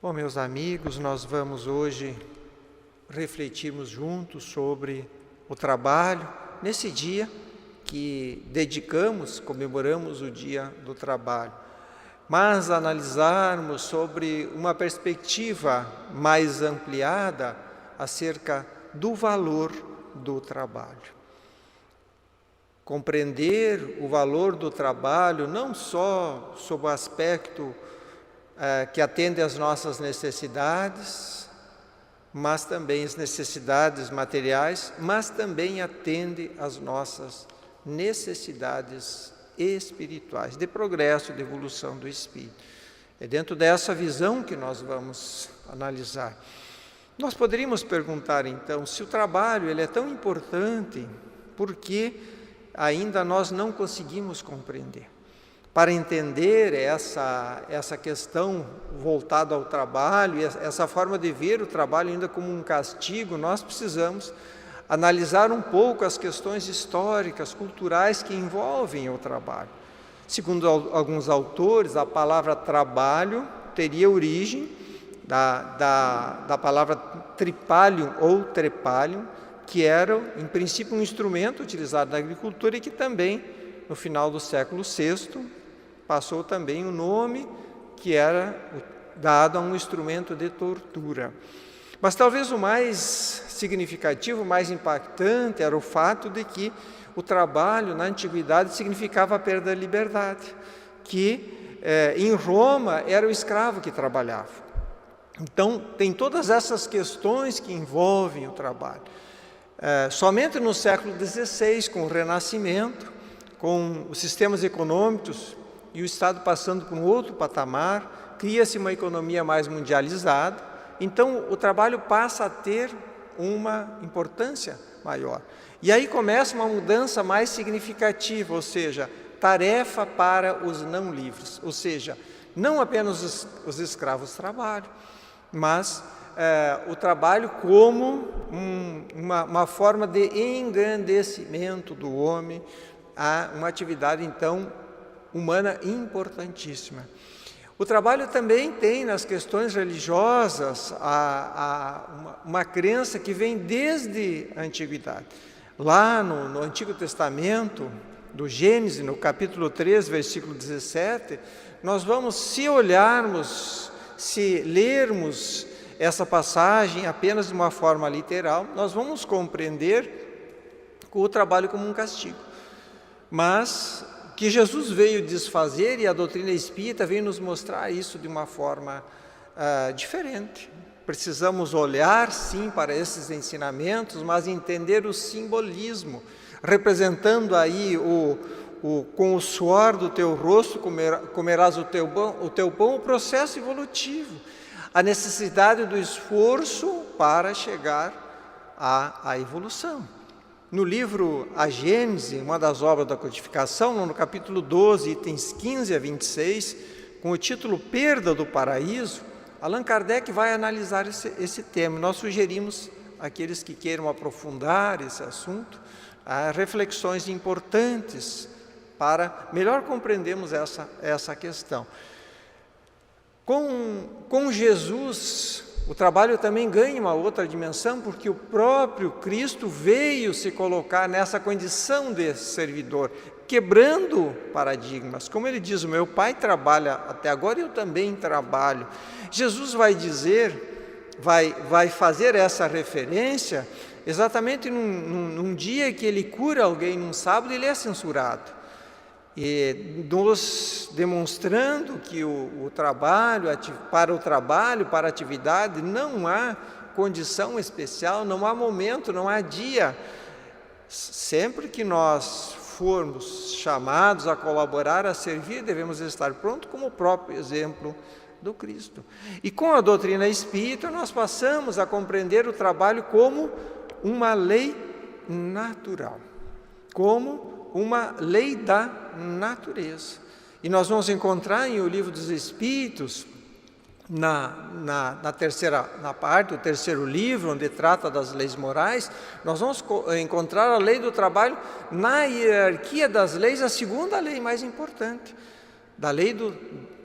Bom, meus amigos, nós vamos hoje refletirmos juntos sobre o trabalho, nesse dia que comemoramos o Dia do Trabalho, mas analisarmos sobre uma perspectiva mais ampliada acerca do valor do trabalho. Compreender o valor do trabalho não só sob o aspecto que atende às nossas necessidades, mas também as necessidades materiais, mas também atende às nossas necessidades espirituais, de progresso, de evolução do espírito. É dentro dessa visão que nós vamos analisar. Nós poderíamos perguntar então, se o trabalho ele é tão importante, por que ainda nós não conseguimos compreender? Para entender essa questão voltada ao trabalho, essa forma de ver o trabalho ainda como um castigo, nós precisamos analisar um pouco as questões históricas, culturais que envolvem o trabalho. Segundo alguns autores, a palavra trabalho teria origem da palavra tripalium ou trepalium, que era, em princípio, um instrumento utilizado na agricultura e que também, no final do século VI, passou também o nome que era dado a um instrumento de tortura. Mas talvez o mais significativo, o mais impactante, era o fato de que o trabalho na antiguidade significava a perda da liberdade, que em Roma era o escravo que trabalhava. Então, tem todas essas questões que envolvem o trabalho. Somente no século XVI, com o Renascimento, com os sistemas econômicos e o Estado passando por um outro patamar, cria-se uma economia mais mundializada, então o trabalho passa a ter uma importância maior. E aí começa uma mudança mais significativa, ou seja, tarefa para os não livres, ou seja, não apenas os escravos trabalham, mas o trabalho como uma forma de engrandecimento do homem, uma atividade então humana importantíssima. O trabalho também tem nas questões religiosas uma crença que vem desde a antiguidade. Lá no Antigo Testamento, do Gênesis, no capítulo 3, versículo 17, nós vamos, se lermos essa passagem apenas de uma forma literal, nós vamos compreender o trabalho como um castigo. Mas que Jesus veio desfazer e a doutrina espírita veio nos mostrar isso de uma forma diferente. Precisamos olhar, sim, para esses ensinamentos, mas entender o simbolismo, representando aí com o suor do teu rosto comerás o teu pão, o processo evolutivo, a necessidade do esforço para chegar à evolução. No livro A Gênese, uma das obras da codificação, no capítulo 12, itens 15 a 26, com o título Perda do Paraíso, Allan Kardec vai analisar esse tema. Nós sugerimos àqueles que queiram aprofundar esse assunto, reflexões importantes para melhor compreendermos essa questão. Com Jesus, o trabalho também ganha uma outra dimensão, porque o próprio Cristo veio se colocar nessa condição de servidor, quebrando paradigmas. Como ele diz, o meu Pai trabalha até agora e eu também trabalho. Jesus vai fazer essa referência exatamente num dia que ele cura alguém, num sábado, ele é censurado. E nos demonstrando que para a atividade, não há condição especial, não há momento, não há dia. Sempre que nós formos chamados a colaborar, a servir, devemos estar prontos como o próprio exemplo do Cristo. E com a doutrina espírita, nós passamos a compreender o trabalho como uma lei natural, como uma lei da natureza. E nós vamos encontrar em O Livro dos Espíritos, na parte do terceiro livro, onde trata das leis morais, nós vamos encontrar a lei do trabalho na hierarquia das leis, a segunda lei mais importante,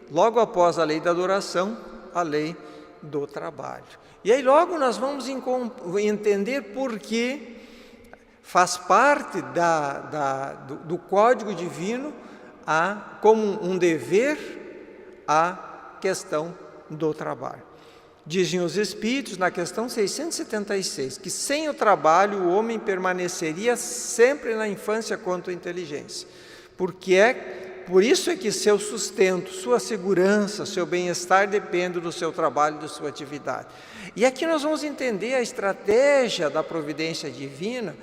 logo após a lei da adoração, a lei do trabalho. E aí logo nós vamos entender por que faz parte do código divino como um dever a questão do trabalho. Dizem os Espíritos na questão 676 que sem o trabalho o homem permaneceria sempre na infância quanto à inteligência, por isso é que seu sustento, sua segurança, seu bem-estar depende do seu trabalho, da sua atividade. E aqui nós vamos entender a estratégia da providência divina,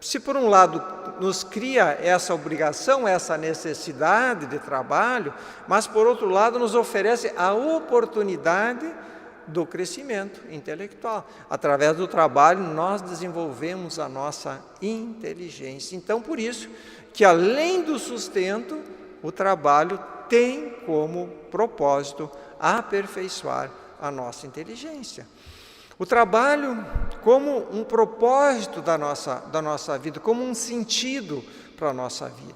se por um lado nos cria essa obrigação, essa necessidade de trabalho, mas por outro lado nos oferece a oportunidade do crescimento intelectual. Através do trabalho nós desenvolvemos a nossa inteligência. Então, por isso que além do sustento, o trabalho tem como propósito aperfeiçoar a nossa inteligência. O trabalho como um propósito da nossa vida, como um sentido para a nossa vida.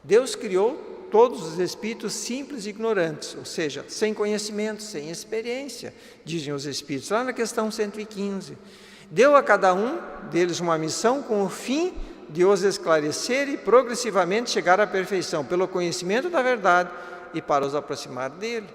Deus criou todos os espíritos simples e ignorantes, ou seja, sem conhecimento, sem experiência, dizem os espíritos, lá na questão 115. Deu a cada um deles uma missão com o fim de os esclarecer e progressivamente chegar à perfeição, pelo conhecimento da verdade e para os aproximar dele.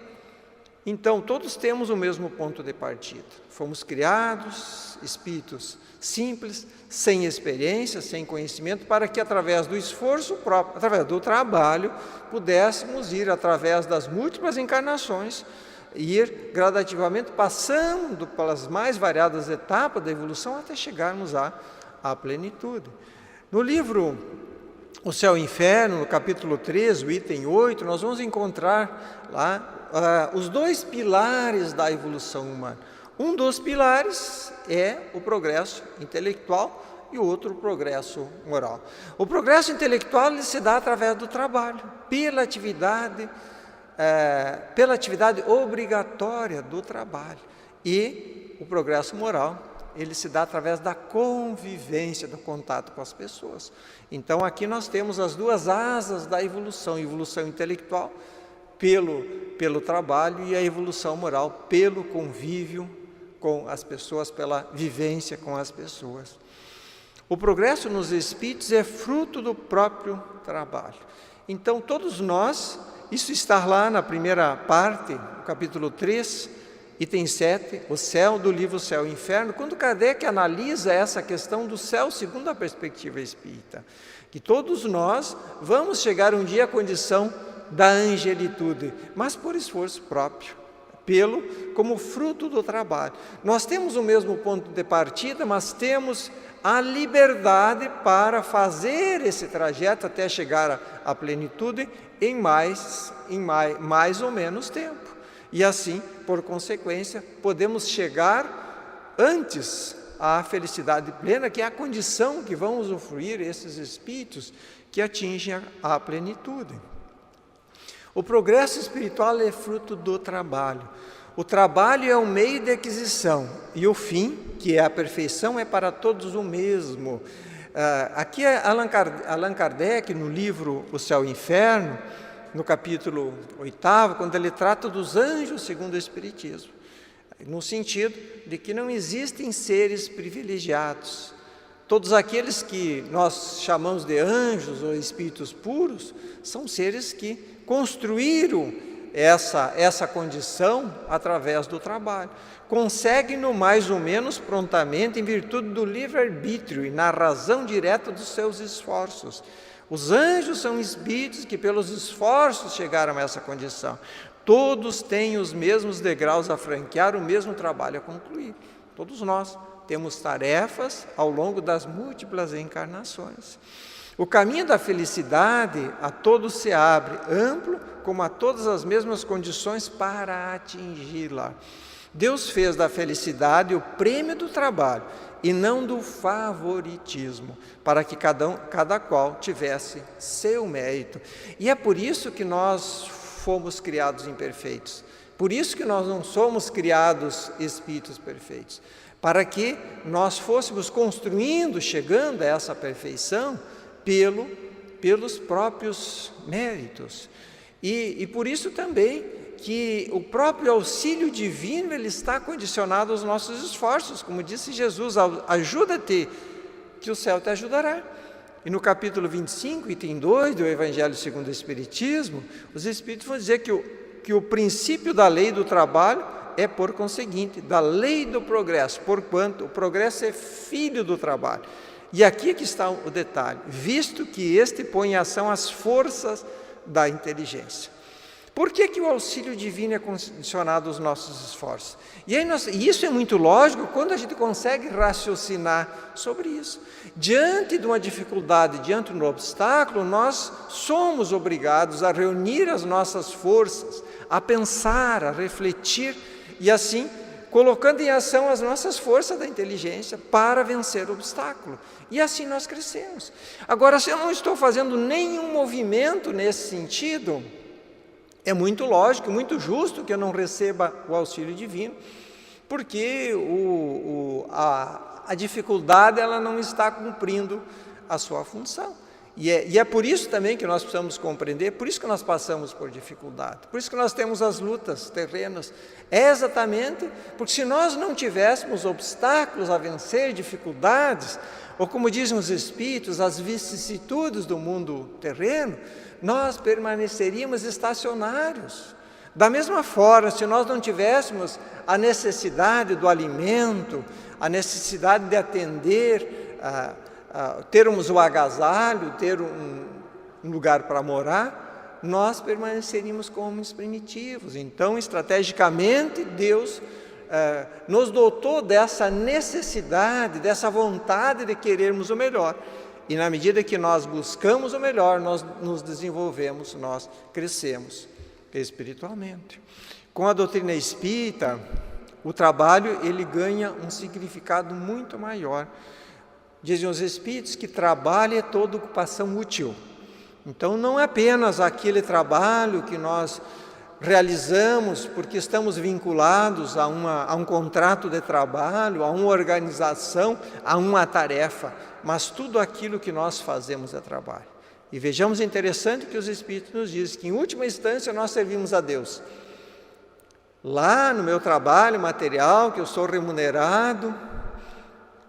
Então, todos temos o mesmo ponto de partida. Fomos criados, espíritos simples, sem experiência, sem conhecimento, para que através do esforço próprio, através do trabalho, pudéssemos ir através das múltiplas encarnações, ir gradativamente passando pelas mais variadas etapas da evolução até chegarmos à plenitude. No livro O Céu e o Inferno, no capítulo 3, o item 8, nós vamos encontrar lá os dois pilares da evolução humana. Um dos pilares é o progresso intelectual e o outro o progresso moral. O progresso intelectual ele se dá através do trabalho, pela atividade obrigatória do trabalho. E o progresso moral ele se dá através da convivência, do contato com as pessoas. Então aqui nós temos as duas asas da evolução, a evolução intelectual pelo trabalho e a evolução moral pelo convívio com as pessoas, pela vivência com as pessoas. O progresso nos espíritos é fruto do próprio trabalho. Então todos nós, isso está lá na primeira parte, no capítulo 3, item 7, o céu, do livro Céu e Inferno, quando Kardec analisa essa questão do céu segundo a perspectiva espírita, que todos nós vamos chegar um dia à condição da angelitude, mas por esforço próprio, como fruto do trabalho. Nós temos o mesmo ponto de partida, mas temos a liberdade para fazer esse trajeto até chegar à plenitude em mais ou menos tempo. E assim, por consequência, podemos chegar antes à felicidade plena, que é a condição que vão usufruir esses espíritos que atingem a plenitude. O progresso espiritual é fruto do trabalho. O trabalho é um meio de aquisição e o fim, que é a perfeição, é para todos o mesmo. Aqui Allan Kardec, no livro O Céu e o Inferno, no capítulo 8, quando ele trata dos anjos segundo o Espiritismo, no sentido de que não existem seres privilegiados. Todos aqueles que nós chamamos de anjos ou espíritos puros são seres que construíram essa condição através do trabalho. Conseguem-no mais ou menos prontamente em virtude do livre-arbítrio e na razão direta dos seus esforços. Os anjos são espíritos que pelos esforços chegaram a essa condição. Todos têm os mesmos degraus a franquear, o mesmo trabalho a concluir. Todos nós temos tarefas ao longo das múltiplas encarnações. O caminho da felicidade a todos se abre, amplo, como a todas as mesmas condições para atingi-la. Deus fez da felicidade o prêmio do trabalho e não do favoritismo, para que cada qual tivesse seu mérito. E é por isso que nós fomos criados imperfeitos, por isso que nós não somos criados espíritos perfeitos, para que nós fôssemos construindo, chegando a essa perfeição, pelos próprios méritos. E por isso também que o próprio auxílio divino ele está condicionado aos nossos esforços, como disse Jesus, ajuda-te, que o céu te ajudará. E no capítulo 25, item 2 do Evangelho segundo o Espiritismo, os Espíritos vão dizer que o princípio da lei do trabalho é, por conseguinte, da lei do progresso, porquanto o progresso é filho do trabalho. E aqui que está o detalhe, visto que este põe em ação as forças da inteligência. Por que o auxílio divino é condicionado aos nossos esforços? E isso é muito lógico quando a gente consegue raciocinar sobre isso. Diante de uma dificuldade, diante de um obstáculo, nós somos obrigados a reunir as nossas forças, a pensar, a refletir e assim colocando em ação as nossas forças da inteligência para vencer o obstáculo. E assim nós crescemos. Agora, se eu não estou fazendo nenhum movimento nesse sentido, é muito lógico, muito justo que eu não receba o auxílio divino, porque a dificuldade ela não está cumprindo a sua função. E é por isso também que nós precisamos compreender, por isso que nós passamos por dificuldade, por isso que nós temos as lutas terrenas. É exatamente porque se nós não tivéssemos obstáculos a vencer, dificuldades, ou como dizem os Espíritos, as vicissitudes do mundo terreno, nós permaneceríamos estacionários. Da mesma forma, se nós não tivéssemos a necessidade do alimento, a necessidade de atender, termos o agasalho, ter um lugar para morar, nós permaneceríamos como homens primitivos. Então, estrategicamente, Deus nos dotou dessa necessidade, dessa vontade de querermos o melhor. E na medida que nós buscamos o melhor, nós nos desenvolvemos, nós crescemos espiritualmente. Com a doutrina espírita, o trabalho ele ganha um significado muito maior. Dizem os Espíritos que trabalho é toda ocupação útil. Então não é apenas aquele trabalho que nós realizamos porque estamos vinculados a um contrato de trabalho, a uma organização, a uma tarefa, mas tudo aquilo que nós fazemos é trabalho. E vejamos interessante que os Espíritos nos dizem que em última instância nós servimos a Deus. Lá no meu trabalho material, que eu sou remunerado,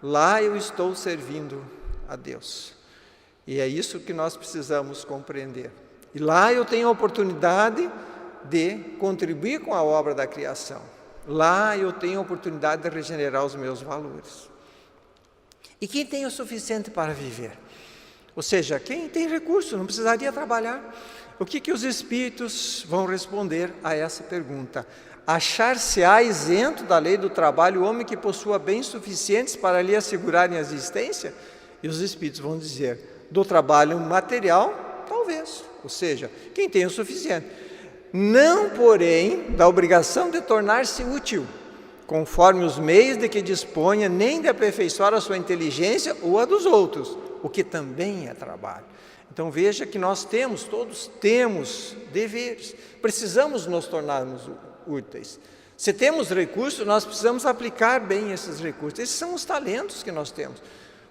lá eu estou servindo a Deus. E é isso que nós precisamos compreender. E lá eu tenho a oportunidade de contribuir com a obra da criação. Lá eu tenho a oportunidade de regenerar os meus valores. E quem tem o suficiente para viver? Ou seja, quem tem recurso, não precisaria trabalhar. O que os Espíritos vão responder a essa pergunta? Achar-se-á isento da lei do trabalho o homem que possua bens suficientes para lhe assegurarem a existência? E os Espíritos vão dizer, do trabalho material, talvez. Ou seja, quem tem o suficiente. Não, porém, da obrigação de tornar-se útil, conforme os meios de que disponha, nem de aperfeiçoar a sua inteligência ou a dos outros, o que também é trabalho. Então veja que nós todos temos deveres, precisamos nos tornarmos úteis. Se temos recursos, nós precisamos aplicar bem esses recursos. Esses são os talentos que nós temos,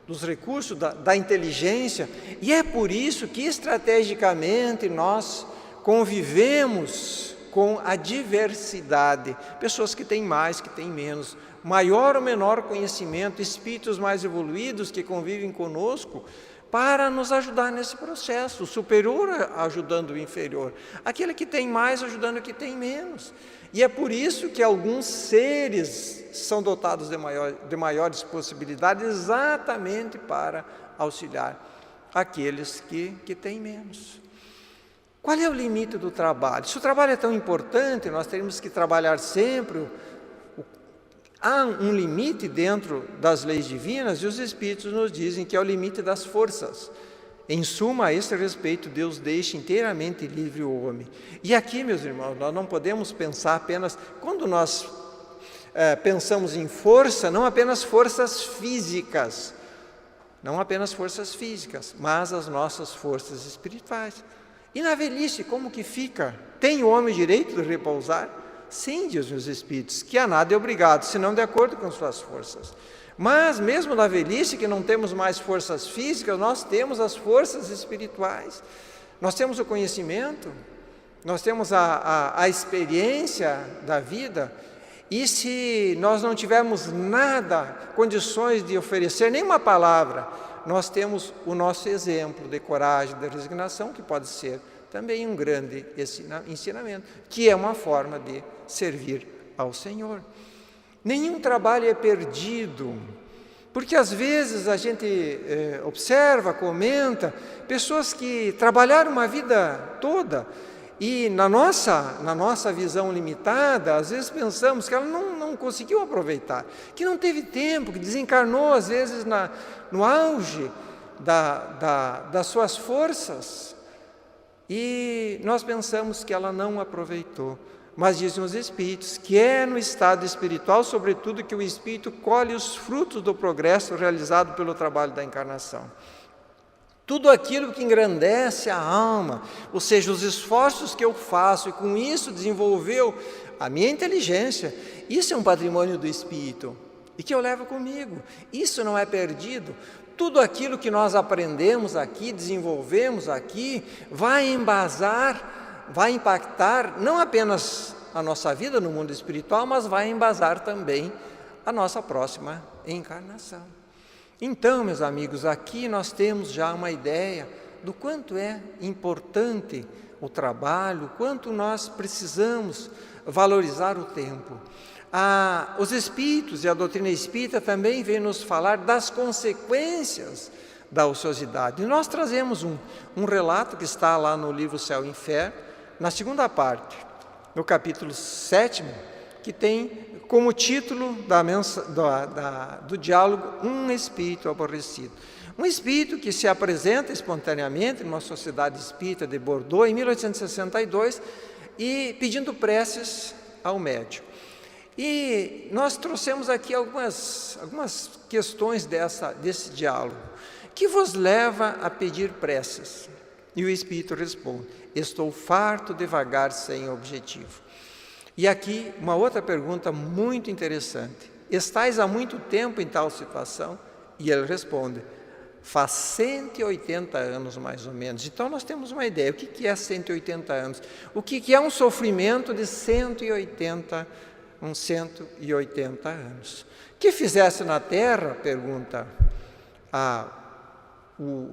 dos recursos, da inteligência, e é por isso que estrategicamente nós convivemos com a diversidade, pessoas que têm mais, que têm menos, maior ou menor conhecimento, espíritos mais evoluídos que convivem conosco, para nos ajudar nesse processo, o superior ajudando o inferior, aquele que tem mais ajudando o que tem menos. E é por isso que alguns seres são dotados de maiores possibilidades, exatamente para auxiliar aqueles que têm menos. Qual é o limite do trabalho? Se o trabalho é tão importante, nós teríamos que trabalhar sempre. Há um limite dentro das leis divinas e os Espíritos nos dizem que é o limite das forças. Em suma, a esse respeito, Deus deixa inteiramente livre o homem. E aqui, meus irmãos, nós não podemos pensar apenas, quando nós pensamos em força, não apenas forças físicas, mas as nossas forças espirituais. E na velhice, como que fica? Tem o homem direito de repousar? Sim, dizem os Espíritos, que a nada é obrigado, senão de acordo com suas forças. Mas mesmo na velhice, que não temos mais forças físicas, nós temos as forças espirituais. Nós temos o conhecimento, nós temos a experiência da vida, e se nós não tivermos nada, condições de oferecer nenhuma palavra, nós temos o nosso exemplo de coragem, de resignação, que pode ser também um grande ensinamento, que é uma forma de servir ao Senhor. Nenhum trabalho é perdido, porque às vezes a gente observa, comenta, pessoas que trabalharam uma vida toda e na nossa visão limitada, às vezes pensamos que ela não conseguiu aproveitar, que não teve tempo, que desencarnou às vezes no auge das suas forças e nós pensamos que ela não aproveitou. Mas dizem os Espíritos que é no estado espiritual, sobretudo, que o Espírito colhe os frutos do progresso realizado pelo trabalho da encarnação. Tudo aquilo que engrandece a alma, ou seja, os esforços que eu faço e com isso desenvolveu a minha inteligência, isso é um patrimônio do Espírito e que eu levo comigo, isso não é perdido. Tudo aquilo que nós aprendemos aqui, desenvolvemos aqui, vai embasar, vai impactar não apenas a nossa vida no mundo espiritual, mas vai embasar também a nossa próxima encarnação. Então, meus amigos, aqui nós temos já uma ideia do quanto é importante o trabalho, quanto nós precisamos valorizar o tempo. Os Espíritos e a doutrina espírita também vem nos falar das consequências da ociosidade. E nós trazemos um relato que está lá no livro Céu e Inferno, na segunda parte, no capítulo 7, que tem como título do diálogo um espírito aborrecido. Um espírito que se apresenta espontaneamente numa sociedade espírita de Bordeaux em 1862 e pedindo preces ao médium. E nós trouxemos aqui algumas questões desse diálogo. Que vos leva a pedir preces? E o Espírito responde: estou farto de vagar sem objetivo. E aqui uma outra pergunta muito interessante: estais há muito tempo em tal situação? E ele responde: faz 180 anos mais ou menos. Então nós temos uma ideia, o que é 180 anos? O que é um sofrimento de 180 anos? Que fizesse na Terra, pergunta o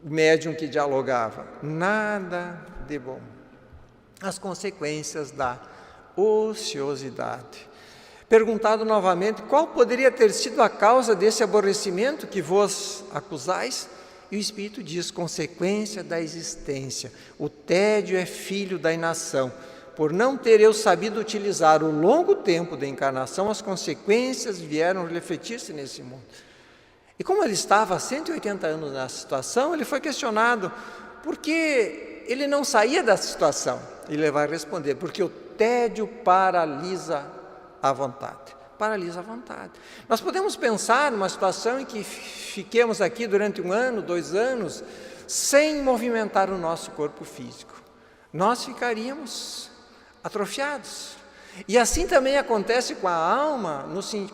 médium que dialogava, nada de bom. As consequências da ociosidade. Perguntado novamente, qual poderia ter sido a causa desse aborrecimento que vos acusais? E o Espírito diz, consequência da existência. O tédio é filho da inação. Por não ter eu sabido utilizar o longo tempo da encarnação, as consequências vieram refletir-se nesse mundo. E como ele estava há 180 anos nessa situação, ele foi questionado por que ele não saía dessa situação. Ele vai responder, porque o tédio paralisa a vontade. Paralisa a vontade. Nós podemos pensar numa situação em que fiquemos aqui durante 1 ano, 2 anos, sem movimentar o nosso corpo físico. Nós ficaríamos atrofiados. E assim também acontece com a alma,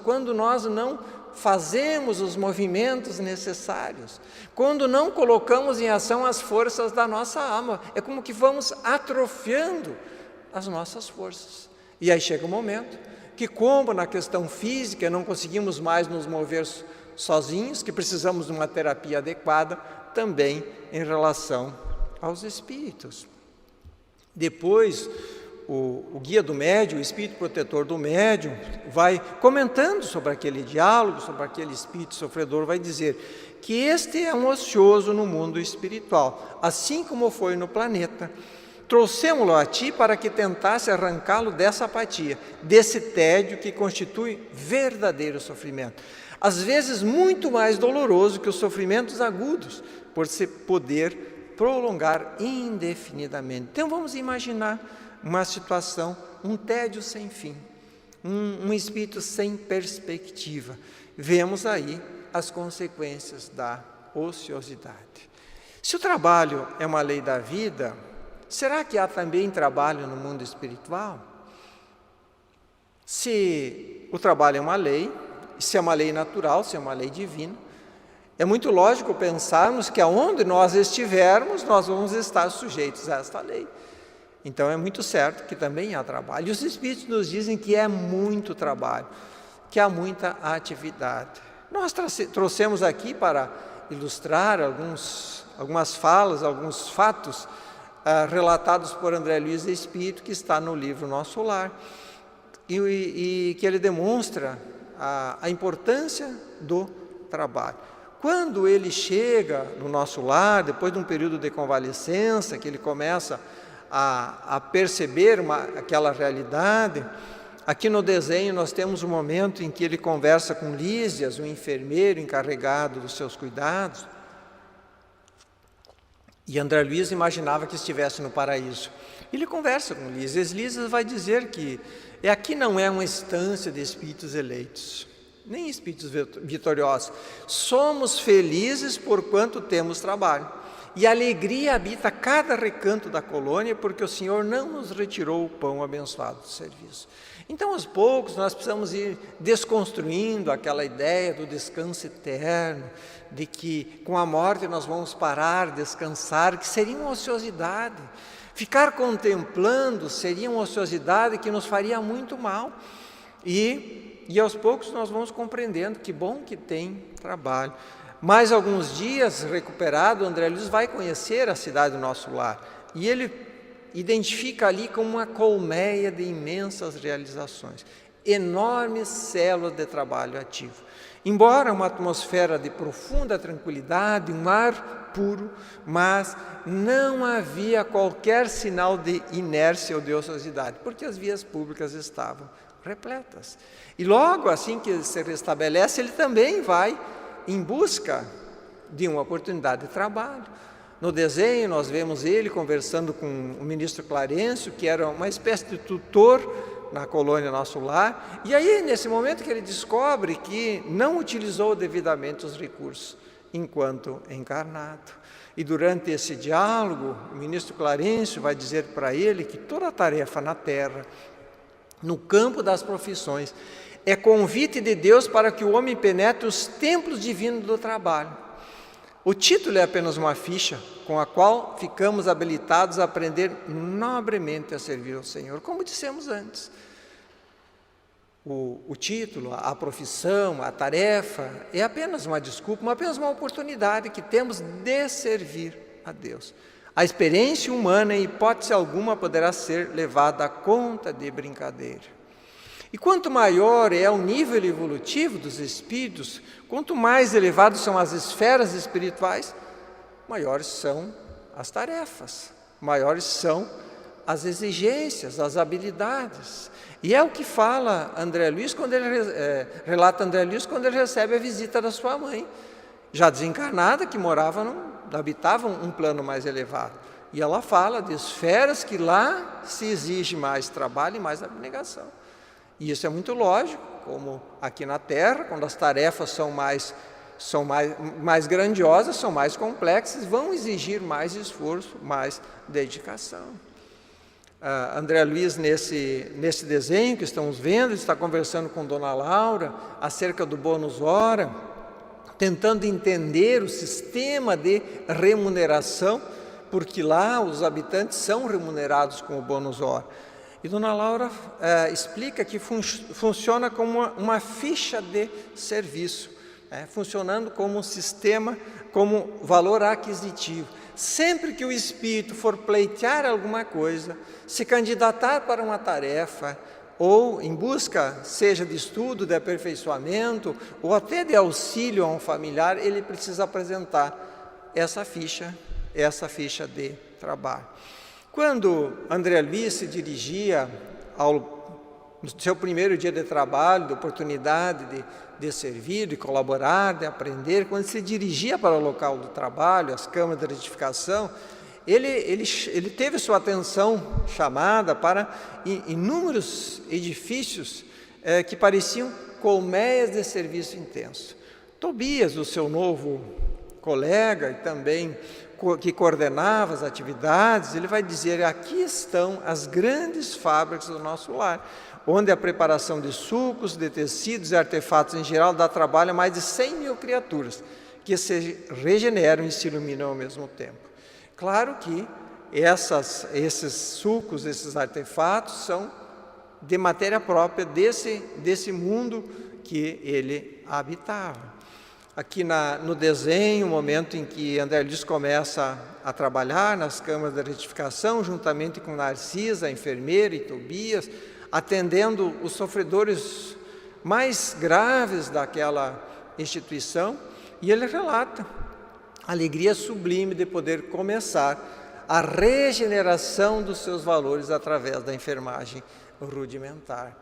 quando nós não fazemos os movimentos necessários, quando não colocamos em ação as forças da nossa alma, é como que vamos atrofiando as nossas forças. E aí chega um momento que, como na questão física não conseguimos mais nos mover sozinhos, que precisamos de uma terapia adequada, também em relação aos espíritos. Depois, o guia do médium, o espírito protetor do médium, vai comentando sobre aquele diálogo, sobre aquele espírito sofredor, vai dizer que este é um ocioso no mundo espiritual, assim como foi no planeta. Trouxemo-lo a ti para que tentasse arrancá-lo dessa apatia, desse tédio que constitui verdadeiro sofrimento. Às vezes muito mais doloroso que os sofrimentos agudos, por se poder prolongar indefinidamente. Então vamos imaginar uma situação, um tédio sem fim, um espírito sem perspectiva. Vemos aí as consequências da ociosidade. Se o trabalho é uma lei da vida, será que há também trabalho no mundo espiritual? Se o trabalho é uma lei, se é uma lei natural, se é uma lei divina, é muito lógico pensarmos que aonde nós estivermos, nós vamos estar sujeitos a esta lei. Então é muito certo que também há trabalho. E os Espíritos nos dizem que é muito trabalho, que há muita atividade. Nós trouxemos aqui para ilustrar algumas falas, alguns fatos relatados por André Luiz Espírito, que está no livro Nosso Lar, e que ele demonstra a importância do trabalho. Quando ele chega no nosso lar, depois de um período de convalescença, que ele começa a perceber aquela realidade, aqui no desenho nós temos um momento em que ele conversa com Lísias, o enfermeiro encarregado dos seus cuidados, e André Luiz imaginava que estivesse no paraíso. Ele conversa com Lísias. Lísias vai dizer que aqui não é uma estância de espíritos eleitos, nem espíritos vitoriosos. Somos felizes por quanto temos trabalho. E a alegria habita cada recanto da colônia, porque o Senhor não nos retirou o pão abençoado do serviço. Então, aos poucos, nós precisamos ir desconstruindo aquela ideia do descanso eterno, de que com a morte nós vamos parar, descansar, que seria uma ociosidade. Ficar contemplando seria uma ociosidade que nos faria muito mal. E aos poucos nós vamos compreendendo que bom que tem trabalho. Mais alguns dias, recuperado, André Luiz vai conhecer a cidade do Nosso Lar. E ele identifica ali como uma colmeia de imensas realizações, enormes células de trabalho ativo. Embora uma atmosfera de profunda tranquilidade, um ar puro, mas não havia qualquer sinal de inércia ou de ociosidade, porque as vias públicas estavam repletas. E logo assim que ele se restabelece, ele também vai em busca de uma oportunidade de trabalho. No desenho nós vemos ele conversando com o ministro Clarencio, que era uma espécie de tutor na colônia Nosso Lar, e aí nesse momento que ele descobre que não utilizou devidamente os recursos enquanto encarnado. E durante esse diálogo, o ministro Clarencio vai dizer para ele que toda a tarefa na terra, no campo das profissões, é convite de Deus para que o homem penetre os templos divinos do trabalho. O título é apenas uma ficha com a qual ficamos habilitados a aprender nobremente a servir ao Senhor, como dissemos antes. O título, a profissão, a tarefa é apenas uma desculpa, apenas uma oportunidade que temos de servir a Deus. A experiência humana, em hipótese alguma, poderá ser levada à conta de brincadeira. E quanto maior é o nível evolutivo dos espíritos, quanto mais elevadas são as esferas espirituais, maiores são as tarefas, maiores são as exigências, as habilidades. E é o que fala André Luiz quando ele relata André Luiz quando ele recebe a visita da sua mãe, já desencarnada, que habitava um plano mais elevado. E ela fala de esferas que lá se exige mais trabalho e mais abnegação. E isso é muito lógico, como aqui na Terra, quando as tarefas são mais grandiosas, são mais complexas, vão exigir mais esforço, mais dedicação. André Luiz, nesse desenho que estamos vendo, está conversando com Dona Laura acerca do bônus hora, tentando entender o sistema de remuneração, porque lá os habitantes são remunerados com o bônus hora. E Dona Laura explica que funciona como uma ficha de serviço, funcionando como um sistema, como valor aquisitivo. Sempre que o espírito for pleitear alguma coisa, se candidatar para uma tarefa, ou em busca, seja de estudo, de aperfeiçoamento, ou até de auxílio a um familiar, ele precisa apresentar essa ficha de trabalho. Quando André Luiz se dirigia no seu primeiro dia de trabalho, de oportunidade de servir, de colaborar, de aprender, quando se dirigia para o local do trabalho, as câmaras de retificação, ele teve sua atenção chamada para inúmeros edifícios que pareciam colmeias de serviço intenso. Tobias, o seu novo colega e também que coordenava as atividades, ele vai dizer: aqui estão as grandes fábricas do nosso lar, onde a preparação de sucos, de tecidos e artefatos em geral dá trabalho a mais de 100 mil criaturas, que se regeneram e se iluminam ao mesmo tempo. Claro que esses sucos, esses artefatos são de matéria própria desse mundo que ele habitava. Aqui no desenho, o momento em que André Luiz começa a trabalhar nas câmaras de retificação, juntamente com Narcisa, a enfermeira, e Tobias, atendendo os sofredores mais graves daquela instituição, e ele relata a alegria sublime de poder começar a regeneração dos seus valores através da enfermagem rudimentar.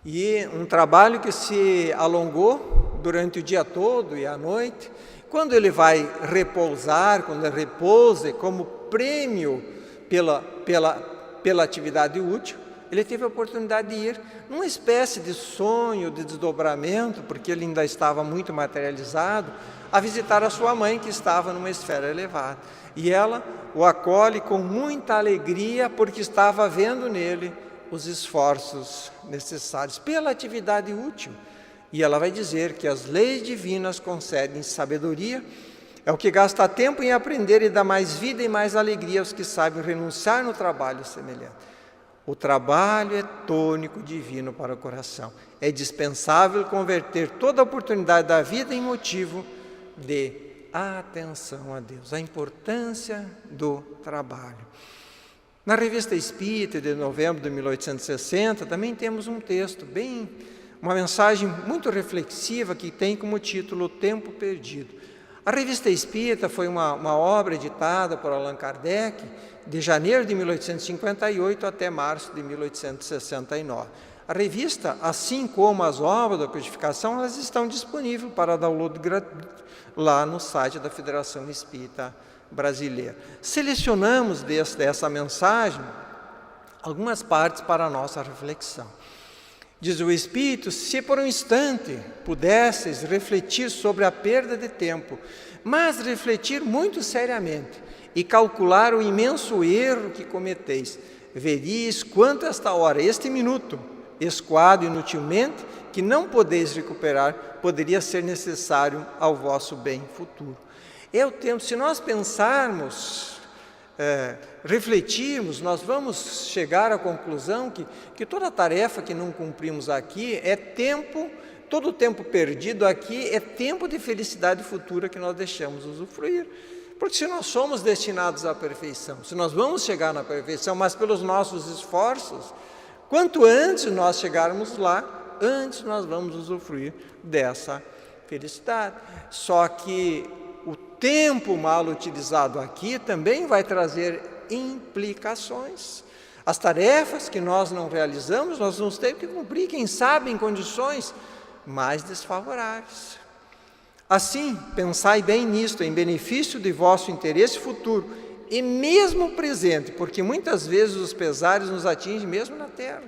E um trabalho que se alongou durante o dia todo e a noite. Quando ele vai repousar, quando ele repousa como prêmio pela atividade útil, ele teve a oportunidade de ir numa espécie de sonho, de desdobramento, porque ele ainda estava muito materializado, a visitar a sua mãe, que estava numa esfera elevada. E ela o acolhe com muita alegria, porque estava vendo nele os esforços necessários pela atividade útil. E ela vai dizer que as leis divinas concedem sabedoria, é o que gasta tempo em aprender e dá mais vida e mais alegria aos que sabem renunciar no trabalho semelhante. O trabalho é tônico divino para o coração. É dispensável converter toda a oportunidade da vida em motivo de atenção a Deus, a importância do trabalho. Na Revista Espírita de novembro de 1860, também temos um texto, uma mensagem muito reflexiva que tem como título O Tempo Perdido. A Revista Espírita foi uma obra editada por Allan Kardec de janeiro de 1858 até março de 1869. A revista, assim como as obras da codificação, elas estão disponíveis para download gratuito lá no site da Federação Espírita Brasileira. Selecionamos dessa mensagem algumas partes para a nossa reflexão. Diz o Espírito: se por um instante pudesseis refletir sobre a perda de tempo, mas refletir muito seriamente e calcular o imenso erro que cometeis, veríeis quanto esta hora, este minuto, escoado inutilmente, que não podeis recuperar, poderia ser necessário ao vosso bem futuro. É o tempo, se nós pensarmos, refletirmos, nós vamos chegar à conclusão que toda tarefa que não cumprimos aqui é tempo, todo o tempo perdido aqui é tempo de felicidade futura que nós deixamos usufruir. Porque se nós somos destinados à perfeição, se nós vamos chegar na perfeição, mas pelos nossos esforços, quanto antes nós chegarmos lá, antes nós vamos usufruir dessa felicidade. Só que o tempo mal utilizado aqui também vai trazer implicações. As tarefas que nós não realizamos, nós vamos ter que cumprir, quem sabe, em condições mais desfavoráveis. Assim, pensai bem nisto, em benefício de vosso interesse futuro, e mesmo presente, porque muitas vezes os pesares nos atingem mesmo na terra.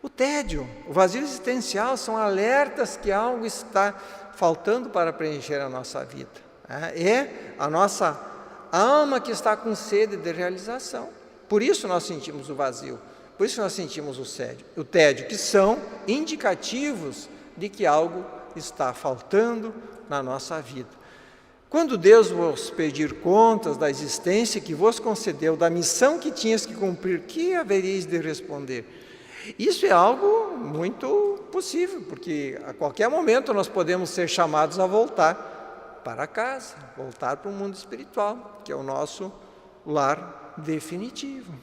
O tédio, o vazio existencial são alertas que algo está faltando para preencher a nossa vida. É a nossa alma que está com sede de realização. Por isso nós sentimos o vazio, por isso nós sentimos o tédio, que são indicativos de que algo está faltando na nossa vida. Quando Deus vos pedir contas da existência que vos concedeu, da missão que tinhas que cumprir, que havereis de responder? Isso é algo muito possível, porque a qualquer momento nós podemos ser chamados a voltar para casa, voltar para o mundo espiritual, que é o nosso lar definitivo.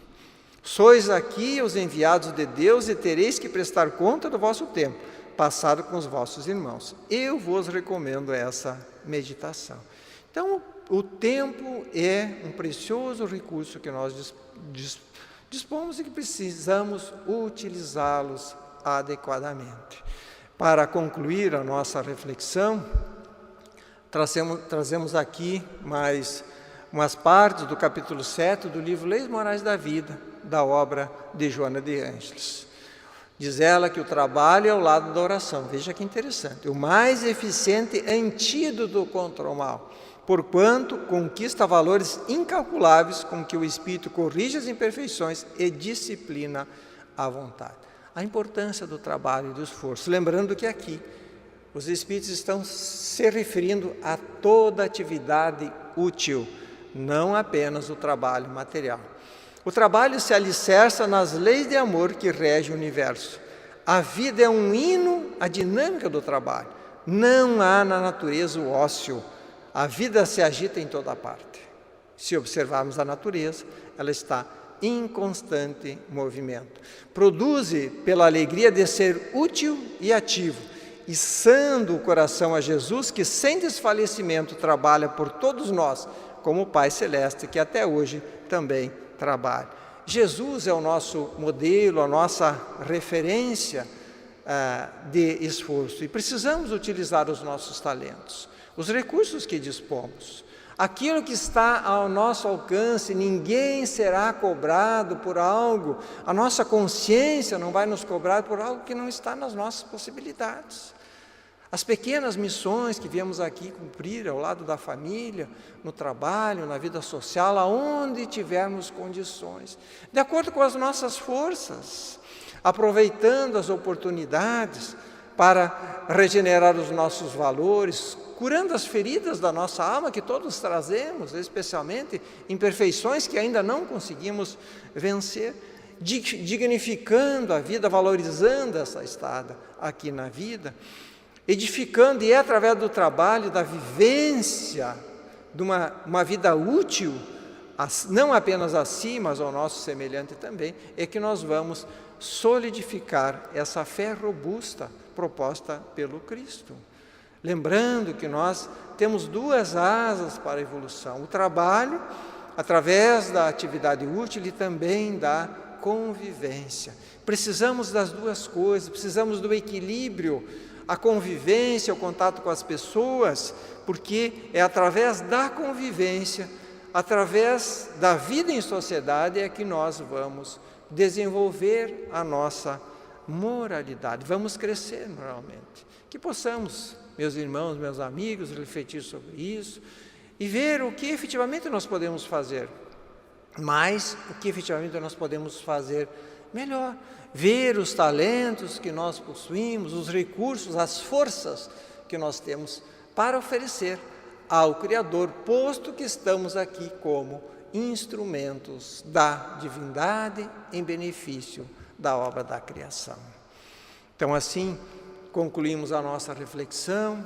Sois aqui os enviados de Deus e tereis que prestar conta do vosso tempo, passado com os vossos irmãos. Eu vos recomendo essa meditação. Então, o tempo é um precioso recurso que nós dispomos e que precisamos utilizá-los adequadamente. Para concluir a nossa reflexão, trazemos aqui mais umas partes do capítulo 7 do livro Leis Morais da Vida, da obra de Joana de Ângeles. Diz ela que o trabalho é ao lado da oração. Veja que interessante. O mais eficiente antídoto contra o mal, porquanto conquista valores incalculáveis com que o Espírito corrige as imperfeições e disciplina a vontade. A importância do trabalho e do esforço. Lembrando que aqui os Espíritos estão se referindo a toda atividade útil, não apenas o trabalho material. O trabalho se alicerça nas leis de amor que regem o universo. A vida é um hino à dinâmica do trabalho. Não há na natureza o ócio. A vida se agita em toda parte. Se observarmos a natureza, ela está em constante movimento. Produz pela alegria de ser útil e ativo, içando o coração a Jesus, que sem desfalecimento trabalha por todos nós, como o Pai Celeste, que até hoje também trabalha. Jesus é o nosso modelo, a nossa referência de esforço, e precisamos utilizar os nossos talentos, os recursos que dispomos. Aquilo que está ao nosso alcance, ninguém será cobrado por algo, a nossa consciência não vai nos cobrar por algo que não está nas nossas possibilidades. As pequenas missões que viemos aqui cumprir ao lado da família, no trabalho, na vida social, aonde tivermos condições, de acordo com as nossas forças, aproveitando as oportunidades para regenerar os nossos valores, curando as feridas da nossa alma, que todos trazemos, especialmente imperfeições que ainda não conseguimos vencer, dignificando a vida, valorizando essa estada aqui na vida, edificando, e é através do trabalho, da vivência, de uma vida útil, não apenas a si, mas ao nosso semelhante também, é que nós vamos solidificar essa fé robusta proposta pelo Cristo. Lembrando que nós temos duas asas para a evolução: o trabalho, através da atividade útil, e também da convivência. Precisamos das duas coisas, precisamos do equilíbrio, a convivência, o contato com as pessoas, porque é através da convivência, através da vida em sociedade, é que nós vamos desenvolver a nossa moralidade, vamos crescer moralmente. Que possamos, meus irmãos, meus amigos, refletir sobre isso e ver o que efetivamente nós podemos fazer, mas o que efetivamente nós podemos fazer melhor. Ver os talentos que nós possuímos, os recursos, as forças que nós temos para oferecer ao Criador, posto que estamos aqui como instrumentos da divindade em benefício da obra da criação. Então, assim, concluímos a nossa reflexão.